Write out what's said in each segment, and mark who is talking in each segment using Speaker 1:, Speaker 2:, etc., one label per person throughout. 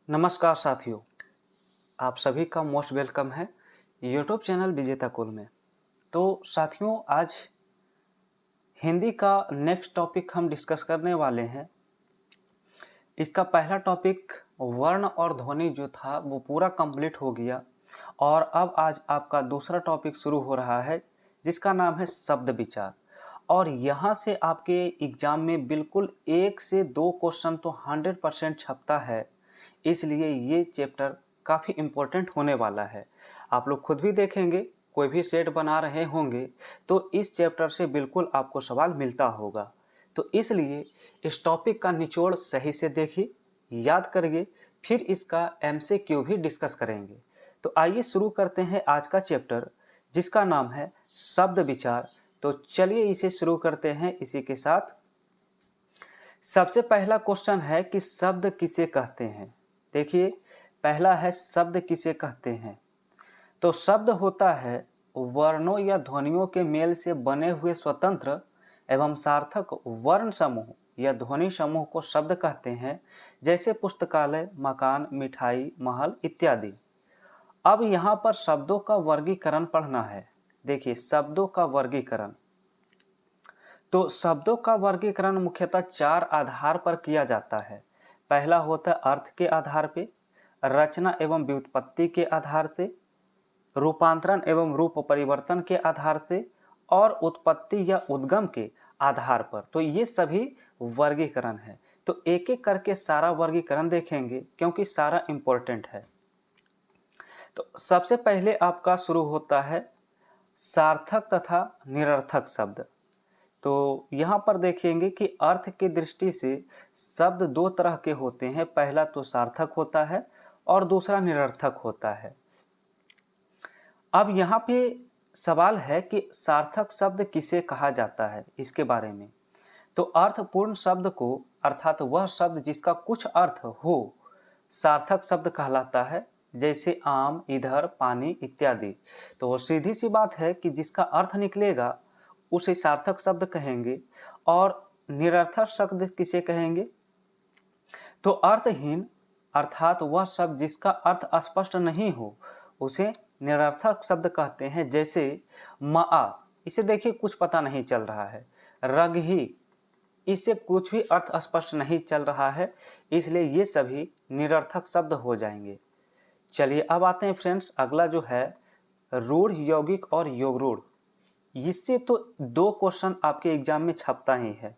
Speaker 1: नमस्कार साथियों, आप सभी का मोस्ट वेलकम है यूट्यूब चैनल विजेता कुल में। तो साथियों, आज हिंदी का नेक्स्ट टॉपिक हम डिस्कस करने वाले हैं। इसका पहला टॉपिक वर्ण और ध्वनि जो था वो पूरा कंप्लीट हो गया और अब आज आपका दूसरा टॉपिक शुरू हो रहा है जिसका नाम है शब्द विचार। और यहाँ से आपके एग्ज़ाम में बिल्कुल 1 से 2 क्वेश्चन तो 100% छपता है, इसलिए ये चैप्टर काफ़ी इम्पोर्टेंट होने वाला है। आप लोग खुद भी देखेंगे, कोई भी सेट बना रहे होंगे तो इस चैप्टर से बिल्कुल आपको सवाल मिलता होगा। तो इसलिए इस टॉपिक का निचोड़ सही से देखिए, याद करिए, फिर इसका एमसीक्यू भी डिस्कस करेंगे। तो आइए शुरू करते हैं आज का चैप्टर जिसका नाम है शब्द विचार। तो चलिए इसे शुरू करते हैं इसी के साथ। सबसे पहला क्वेश्चन है कि शब्द किसे कहते हैं। देखिए, पहला है शब्द किसे कहते हैं। तो शब्द होता है वर्णों या ध्वनियों के मेल से बने हुए स्वतंत्र एवं सार्थक वर्ण समूह या ध्वनि समूह को शब्द कहते हैं, जैसे पुस्तकालय, मकान, मिठाई, महल इत्यादि। अब यहाँ पर शब्दों का वर्गीकरण पढ़ना है। देखिए, शब्दों का वर्गीकरण, तो शब्दों का वर्गीकरण मुख्यतः 4 आधार पर किया जाता है। पहला होता है अर्थ के आधार पे, रचना एवं व्युत्पत्ति के आधार से, रूपांतरण एवं रूप परिवर्तन के आधार से और उत्पत्ति या उद्गम के आधार पर। तो ये सभी वर्गीकरण है। तो एक एक करके सारा वर्गीकरण देखेंगे क्योंकि सारा इम्पोर्टेंट है। तो सबसे पहले आपका शुरू होता है सार्थक तथा निरर्थक शब्द। तो यहाँ पर देखेंगे कि अर्थ की दृष्टि से शब्द 2 तरह के होते हैं। पहला तो सार्थक होता है और दूसरा निरर्थक होता है। अब यहाँ पे सवाल है कि सार्थक शब्द किसे कहा जाता है, इसके बारे में। तो अर्थपूर्ण शब्द को, अर्थात वह शब्द जिसका कुछ अर्थ हो, सार्थक शब्द कहलाता है, जैसे आम, इधर, पानी इत्यादि। तो सीधी सी बात है कि जिसका अर्थ निकलेगा उसे सार्थक शब्द कहेंगे। और निरर्थक शब्द किसे कहेंगे? तो अर्थहीन, अर्थात वह शब्द जिसका अर्थ स्पष्ट नहीं हो, उसे निरर्थक शब्द कहते हैं। जैसे मआ, इसे देखिए कुछ पता नहीं चल रहा है। रगही, इससे कुछ भी अर्थ स्पष्ट नहीं चल रहा है, इसलिए ये सभी निरर्थक शब्द हो जाएंगे। चलिए अब आते हैं फ्रेंड्स, अगला जो है रूढ़, यौगिक और योगरूढ़। इससे तो 2 क्वेश्चन आपके एग्जाम में छपता ही है।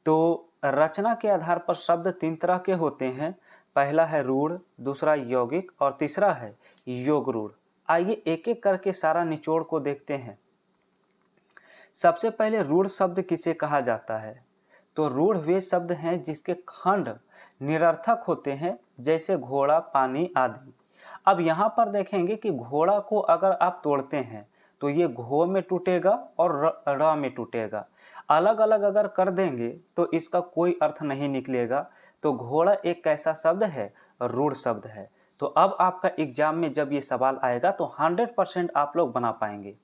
Speaker 1: तो रचना के आधार पर शब्द 3 तरह के होते हैं। पहला है रूढ़, दूसरा यौगिक और तीसरा है योगरूढ़। आइए एक एक करके सारा निचोड़ को देखते हैं। सबसे पहले रूढ़ शब्द किसे कहा जाता है। तो रूढ़ वे शब्द हैं जिसके खंड निरर्थक होते हैं, जैसे घोड़ा, पानी आदि। अब यहाँ पर देखेंगे कि घोड़ा को अगर आप तोड़ते हैं तो ये घो में टूटेगा और र में टूटेगा। अलग अलग अगर कर देंगे तो इसका कोई अर्थ नहीं निकलेगा। तो घोड़ा एक कैसा शब्द है? रूढ़ शब्द है। तो अब आपका एग्जाम में जब ये सवाल आएगा तो 100% आप लोग बना पाएंगे।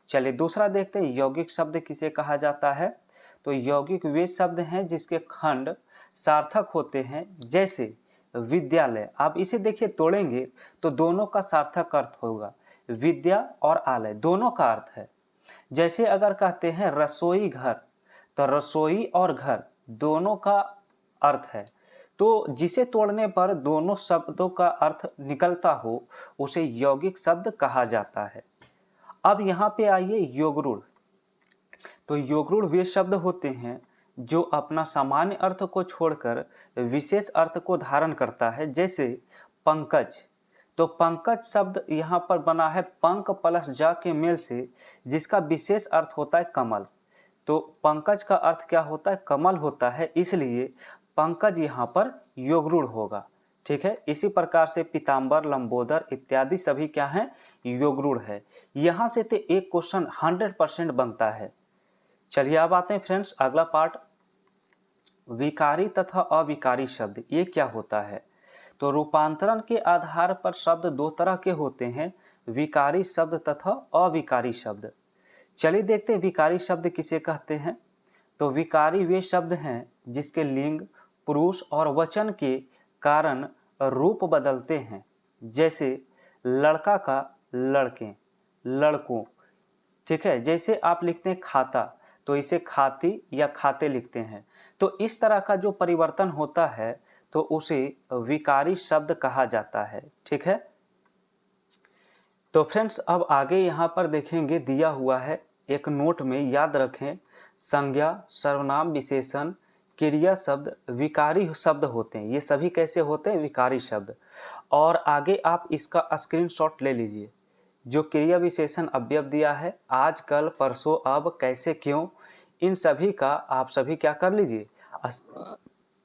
Speaker 1: चलिए दूसरा देखते हैं, यौगिक शब्द किसे कहा जाता है। तो यौगिक वे शब्द हैं जिसके खंड सार्थक होते हैं, जैसे विद्यालय। आप इसे देखिए, तोड़ेंगे तो दोनों का सार्थक अर्थ होगा। विद्या और आलय दोनों का अर्थ है। जैसे अगर कहते हैं रसोई घर, तो रसोई और घर दोनों का अर्थ है। तो जिसे तोड़ने पर दोनों शब्दों का अर्थ निकलता हो उसे यौगिक शब्द कहा जाता है। अब यहाँ पे आइए योगरूढ़। तो योगरूढ़ वे शब्द होते हैं जो अपना सामान्य अर्थ को छोड़कर विशेष अर्थ को धारण करता है, जैसे पंकज। तो पंकज शब्द यहाँ पर बना है पंक प्लस जा के मेल से, जिसका विशेष अर्थ होता है कमल। तो पंकज का अर्थ क्या होता है? कमल होता है, इसलिए पंकज यहाँ पर योगरूढ़ होगा। ठीक है, इसी प्रकार से पीताम्बर, लंबोदर इत्यादि सभी क्या हैं? योगरूढ़ है। यहाँ से तो एक क्वेश्चन 100% बनता है। चलिए अब आते हैं फ्रेंड्स, अगला पार्ट, विकारी तथा अविकारी शब्द, ये क्या होता है। तो रूपांतरण के आधार पर शब्द 2 तरह के होते हैं, विकारी शब्द तथा अविकारी शब्द। चलिए देखते हैं विकारी शब्द किसे कहते हैं। तो विकारी वे शब्द हैं जिसके लिंग, पुरुष और वचन के कारण रूप बदलते हैं, जैसे लड़का का लड़के, लड़कों, ठीक है। जैसे आप लिखते हैं खाता तो इसे खाती या खाते लिखते हैं। तो इस तरह का जो परिवर्तन होता है तो उसे विकारी शब्द कहा जाता है, ठीक है। तो फ्रेंड्स अब आगे यहाँ पर देखेंगे, दिया हुआ है एक नोट में, याद रखें संज्ञा, सर्वनाम, विशेषण, क्रिया शब्द विकारी शब्द होते हैं। ये सभी कैसे होते हैं? विकारी शब्द। और आगे आप इसका स्क्रीनशॉट ले लीजिए। जो क्रिया विशेषण अवयव दिया है, आज, कल, परसों, अब, कैसे, क्यों, इन सभी का आप सभी क्या कर लीजिए,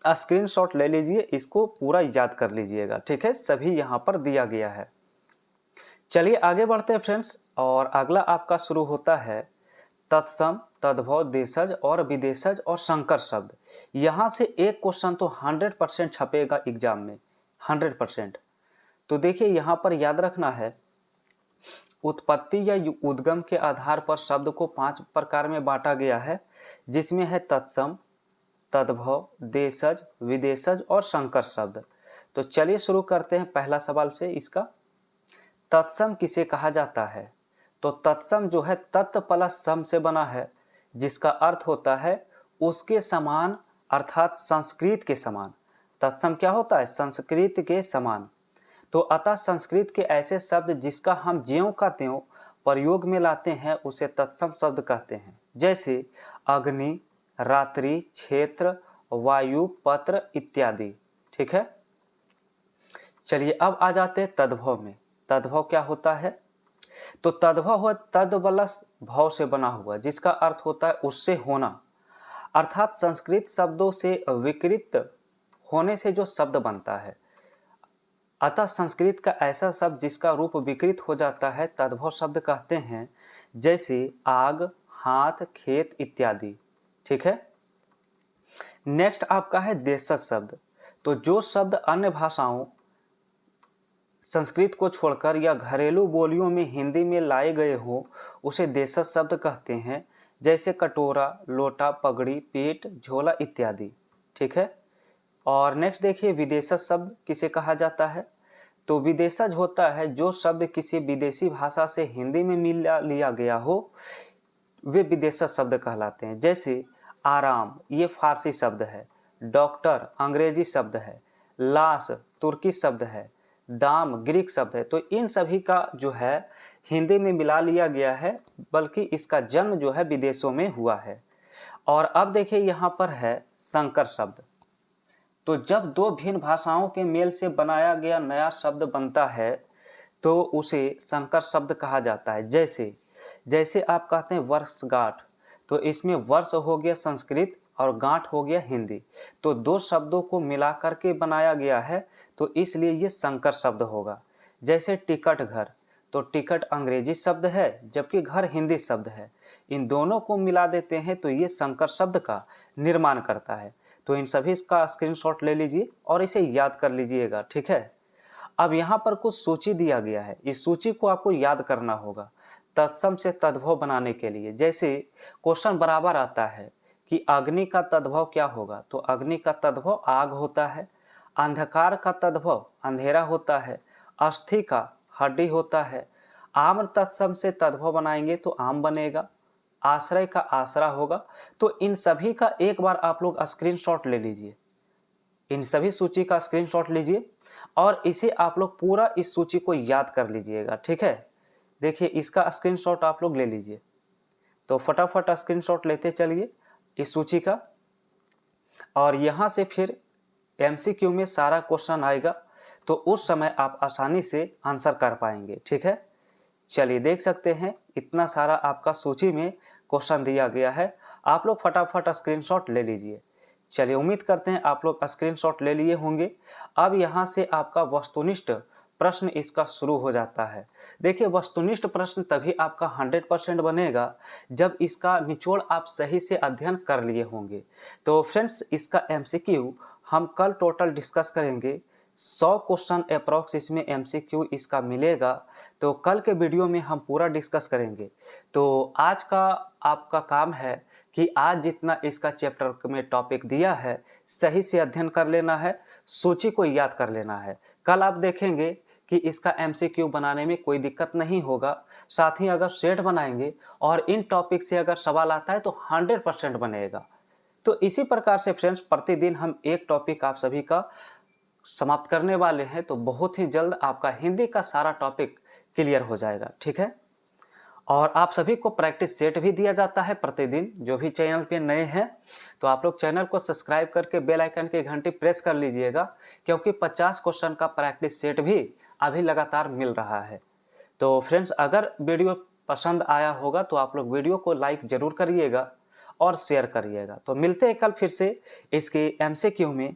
Speaker 1: स्क्रीनशॉट ले लीजिए, इसको पूरा याद कर लीजिएगा, ठीक है। सभी यहाँ पर दिया गया है। चलिए आगे बढ़ते हैं फ्रेंड्स, और अगला आपका शुरू होता है तत्सम, तद्भव, देशज और विदेशज और संकर शब्द। यहाँ से एक क्वेश्चन तो 100% छपेगा एग्जाम में, 100%। तो देखिए यहाँ पर याद रखना है, उत्पत्ति या उद्गम के आधार पर शब्द को 5 प्रकार में बांटा गया है, जिसमें है तत्सम, तद्भव, देशज, विदेशज और संकर शब्द। तो चलिए शुरू करते हैं पहला सवाल से इसका। तत्सम किसे कहा जाता है? तो तत्सम जो है तत् प्लस सम से बना है, जिसका अर्थ होता है उसके समान, अर्थात संस्कृत के समान। तत्सम क्या होता है? संस्कृत के समान। तो अतः संस्कृत के ऐसे शब्द जिसका हम ज्यों का त्यों प्रयोग में लाते हैं उसे तत्सम शब्द कहते हैं, जैसे अग्नि, रात्रि, क्षेत्र, वायु, पत्र इत्यादि, ठीक है। चलिए अब आ जाते हैं तद्भव में। तद्भव क्या होता है? तो तद्भव हुआ तद प्लस भव से बना हुआ, जिसका अर्थ होता है उससे होना, अर्थात संस्कृत शब्दों से विकृत होने से जो शब्द बनता है। अतः संस्कृत का ऐसा शब्द जिसका रूप विकृत हो जाता है तद्भव शब्द कहते हैं, जैसे आग, हाथ, खेत इत्यादि, ठीक है। नेक्स्ट आपका है देशज शब्द। तो जो शब्द अन्य भाषाओं संस्कृत को छोड़कर या घरेलू बोलियों में हिंदी में लाए गए हो उसे देशज शब्द कहते हैं, जैसे कटोरा, लोटा, पगड़ी, पेट, झोला इत्यादि, ठीक है। और नेक्स्ट देखिए विदेशज शब्द किसे कहा जाता है? तो विदेशज होता है जो शब्द किसी विदेशी भाषा से हिंदी में मिला लिया गया हो, वे विदेशज शब्द कहलाते हैं। जैसे आराम, ये फारसी शब्द है, डॉक्टर अंग्रेजी शब्द है, लाश तुर्की शब्द है, दाम ग्रीक शब्द है। तो इन सभी का जो है हिंदी में मिला लिया गया है, बल्कि इसका जन्म जो है विदेशों में हुआ है। और अब देखिए यहाँ पर है संकर शब्द। तो जब दो भिन्न भाषाओं के मेल से बनाया गया नया शब्द बनता है तो उसे संकर शब्द कहा जाता है। जैसे आप कहते हैं वर्षगांठ, तो इसमें वर्ष हो गया संस्कृत और गांठ हो गया हिंदी, तो दो शब्दों को मिलाकर के बनाया गया है, तो इसलिए ये संकर शब्द होगा। जैसे टिकट घर, तो टिकट अंग्रेजी शब्द है जबकि घर हिंदी शब्द है, इन दोनों को मिला देते हैं तो ये संकर शब्द का निर्माण करता है। तो इन सभी का स्क्रीनशॉट ले लीजिए और इसे याद कर लीजिएगा, ठीक है। अब यहाँ पर कुछ सूची दिया गया है, इस सूची को आपको याद करना होगा तत्सम से तद्भव बनाने के लिए। जैसे क्वेश्चन बराबर आता है कि अग्नि का तद्भव क्या होगा, तो अग्नि का तद्भव आग होता है। अंधकार का तद्भव अंधेरा होता है। अस्थि का हड्डी होता है। आम्र तत्सम से तद्भव बनाएंगे तो आम बनेगा। आश्रय का आसरा होगा। तो इन सभी का एक बार आप लोग स्क्रीनशॉट ले लीजिए, इन सभी सूची का स्क्रीनशॉट लीजिए और इसे आप लोग पूरा इस सूची को याद कर लीजिएगा, ठीक है। देखिए इसका स्क्रीनशॉट आप लोग ले लीजिए, तो फटाफट स्क्रीनशॉट लेते चलिए इस सूची का। और यहाँ से फिर एमसीक्यू में सारा क्वेश्चन आएगा, तो उस समय आप आसानी से आंसर कर पाएंगे, ठीक है। चलिए देख सकते हैं इतना सारा आपका सूची में क्वेश्चन दिया गया है, आप लोग फटाफट स्क्रीनशॉट ले लीजिए। चलिए उम्मीद करते हैं आप लोग स्क्रीनशॉट ले लिए होंगे। अब यहाँ से आपका वस्तुनिष्ठ प्रश्न इसका शुरू हो जाता है। देखिए वस्तुनिष्ठ प्रश्न तभी आपका 100% बनेगा जब इसका निचोड़ आप सही से अध्ययन कर लिए होंगे। तो फ्रेंड्स इसका एमसीक्यू हम कल टोटल डिस्कस करेंगे, 100 क्वेश्चन अप्रॉक्स इसमें एमसीक्यू इसका मिलेगा, तो कल के वीडियो में हम पूरा डिस्कस करेंगे। तो आज का आपका काम है कि आज जितना इसका चैप्टर में टॉपिक दिया है सही से अध्ययन कर लेना है, सूची को याद कर लेना है। कल आप देखेंगे कि इसका एमसीक्यू बनाने में कोई दिक्कत नहीं होगा। साथ ही अगर सेट बनाएंगे और इन टॉपिक से अगर सवाल आता है तो 100% बनेगा। तो इसी प्रकार से फ्रेंड्स प्रतिदिन हम एक टॉपिक आप सभी का समाप्त करने वाले हैं, तो बहुत ही जल्द आपका हिंदी का सारा टॉपिक क्लियर हो जाएगा, ठीक है। और आप सभी को प्रैक्टिस सेट भी दिया जाता है प्रतिदिन। जो भी चैनल पे नए हैं तो आप लोग चैनल को सब्सक्राइब करके बेल आइकन की घंटी प्रेस कर लीजिएगा, क्योंकि 50 क्वेश्चन का प्रैक्टिस सेट भी अभी लगातार मिल रहा है। तो फ्रेंड्स अगर वीडियो पसंद आया होगा तो आप लोग वीडियो को लाइक जरूर करिएगा और शेयर करिएगा। तो मिलते हैं कल फिर से इसके एमसीक्यू में।